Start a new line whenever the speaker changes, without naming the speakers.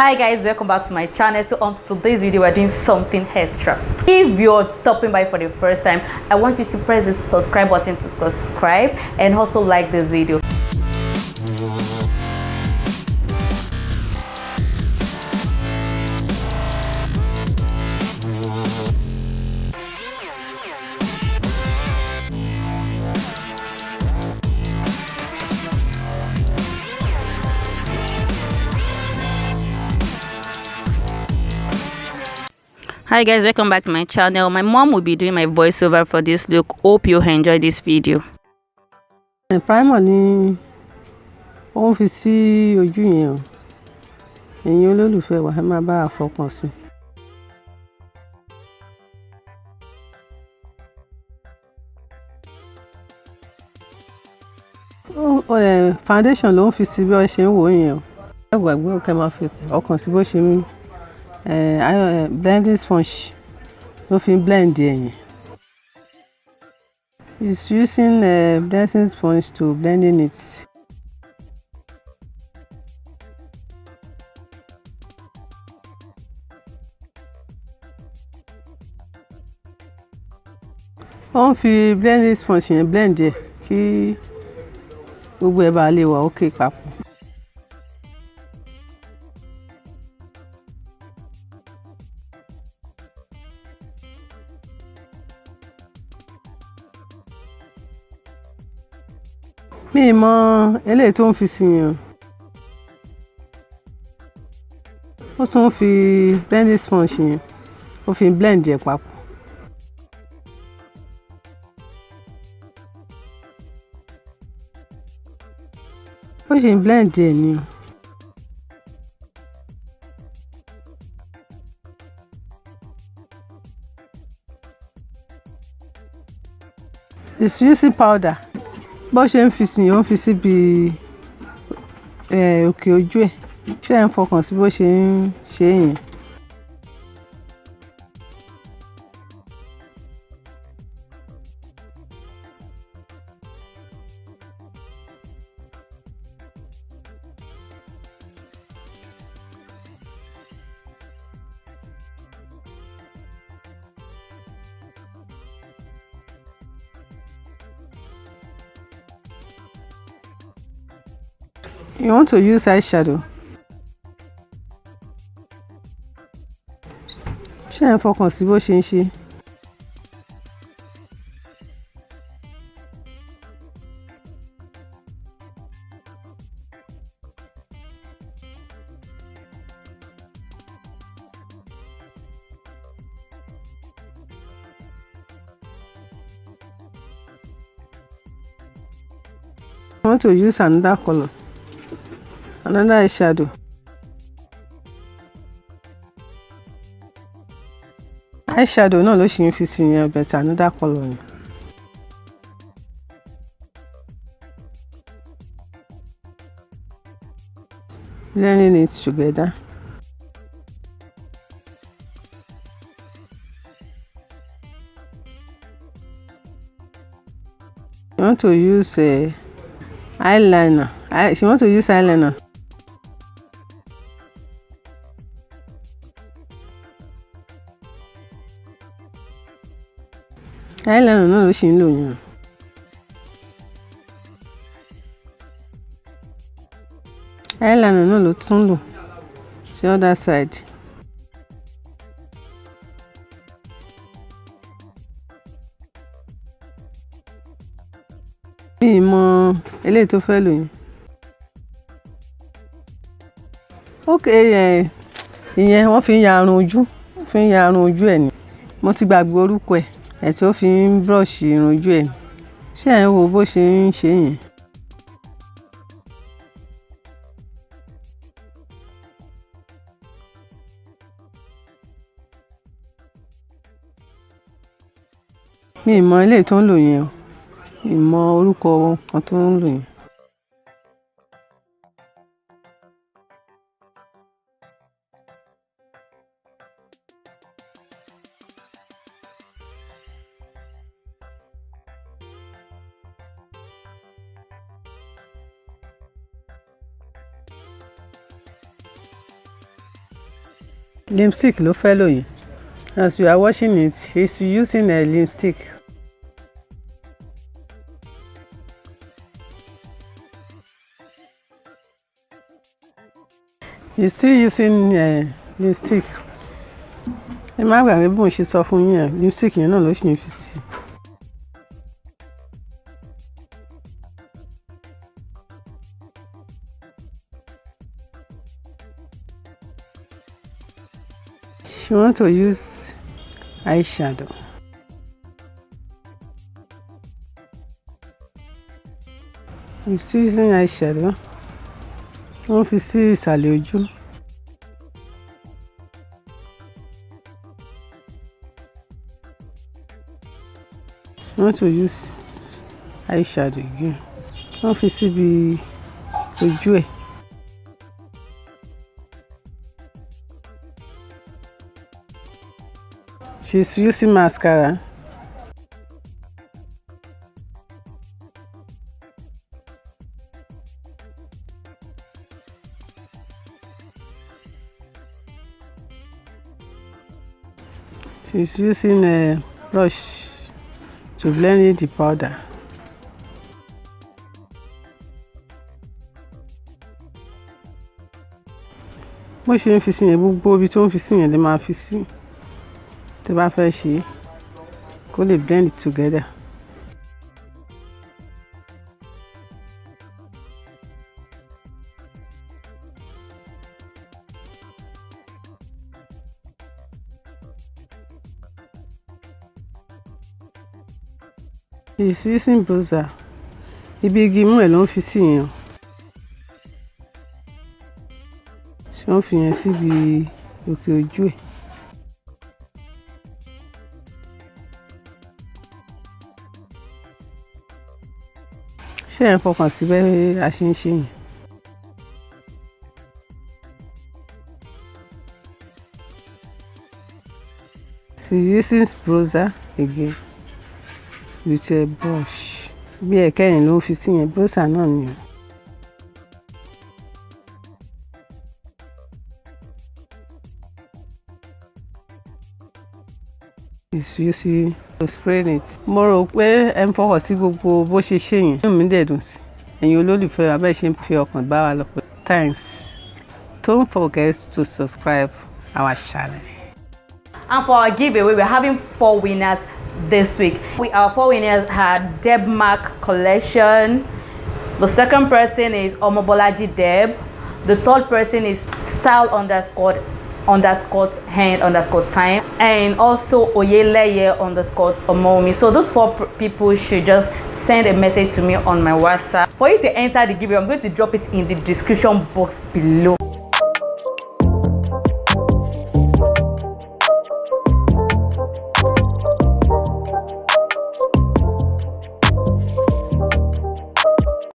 Hi guys, welcome back to my channel. So on today's video we're doing something extra. If you're stopping by for the first time, I want you to press the subscribe button to subscribe and also like this video. Hi guys, welcome back to my channel. My mom will be doing my voiceover for this look. Hope you enjoy this video.
Primer ni ó fi sí ojú yẹn o. Ẹ̀yin olólùfẹ́ wa ẹ máa bá a fọkàn sí. Foundation ló ń fi sí bí wọ́n ṣe ń wò yẹn o. Ẹ gbàgbé o kẹ́ máa fi ọkàn sí bó ṣe ń blending sponge ló fi blend ẹ̀yìn. It's using blending sponge to blending it. Ó ń fi blending sponge yẹn blend ẹ̀ kí gbogbo ẹ̀ bá lè wà okay papọ̀. Mi mọ eléyìí tó ń fi sí yẹn. Ó tún fi blending sponge yẹn ó fi blend ẹ̀ papọ̀. Ó ṣe blend ẹ̀ ni. It's using powder. Bó ṣe ń fi sí yẹn ó ń fi síbi òkè ojú ẹ̀. Ṣé ẹ̀ ń fọkàn sí bó ṣe ń ṣe yẹn? You want to use eyeshadow. Ṣé ẹ̀ ń fọkàn sí bó ṣe ń ṣe? You want to use another color. Another eyeshadow. Eyeshadow náà ló ṣì ń fi sí yẹn, but another color ni. Blending it together. You want to use eyeliner. If you want to use eyeliner. Eyeliner náà ló ṣì ń lò yẹn. Eyeliner náà ló tún lò sí other side. Mi mọ eléyìí tó fẹ́ lò yẹn. Okay, ìyẹn wọ́n fi ń ya irun ojú. Wọ́n fi ń ya irun ojú ẹ̀ ni. Mo ti gbàgbé orúkọ ẹ̀. Ẹ̀ tí ó fi ń brush irun ojú ẹ̀ ni. Ṣé ẹ̀ ń wo bó ṣe ń ṣe yẹn? Mi mọ eléyìí tó ń lò yẹn o. Mi mọ orúkọ kan tó ń lò yẹn. Lipstick ló fẹ́ lò yẹn. As you are washing it, he's using a lipstick. He's still using lipstick. Ẹ má gbàgbé bí mo ṣe sọ fún yín yẹn, lipstick yẹn náà ló ṣì ń fi sí. You want to use eyeshadow. He's still using eyeshadow. Wọ́n fi sí ìsàlẹ̀ ojú. You want to use eyeshadow again. Wọ́n fi síbi ojú ẹ̀. She's using mascara. She's using a brush to blend in the powder. Bó ṣe ń fi sí yẹn, gbogbo ibi tó ń fi sí yẹn lè máa fi sí. Tẹ́ bá fẹ́ ṣe kó lè blend it together. He's using bronzer. Ibi igi mú ẹ̀ ló ń fi sí yẹn. Ṣé wọ́n fi yẹn síbi òkè ojú ẹ̀? Ṣé ẹ̀ ń fọkàn sí bẹ́ẹ̀ a ṣe ń ṣe yẹn? She's using bronzer again with a brush. Bí ẹ̀kẹ́yìn ló ń fi sí yẹn, bronzer náà ni. She's using to spray it. Mo rò pé ẹ ń fọwọ́ sí gbogbo bó ṣe ṣe yẹn. Inú mi dẹ̀ dùn sí. Ẹ̀yin olólùfẹ́ abẹ́ ṣe ń fi ọkàn bá wa lọ pé thanks. Don't forget to subscribe our channel.
And for our giveaway, we're having 4 winners this week. Our 4 winners had Deb Mark Collection. The second person is Omobolaji Deb. The third person is style_hand_time, and also Oyeleye_Omomi. So those 4 people should just send a message to me on my WhatsApp. For you to enter the giveaway, I'm going to drop it in the description box below.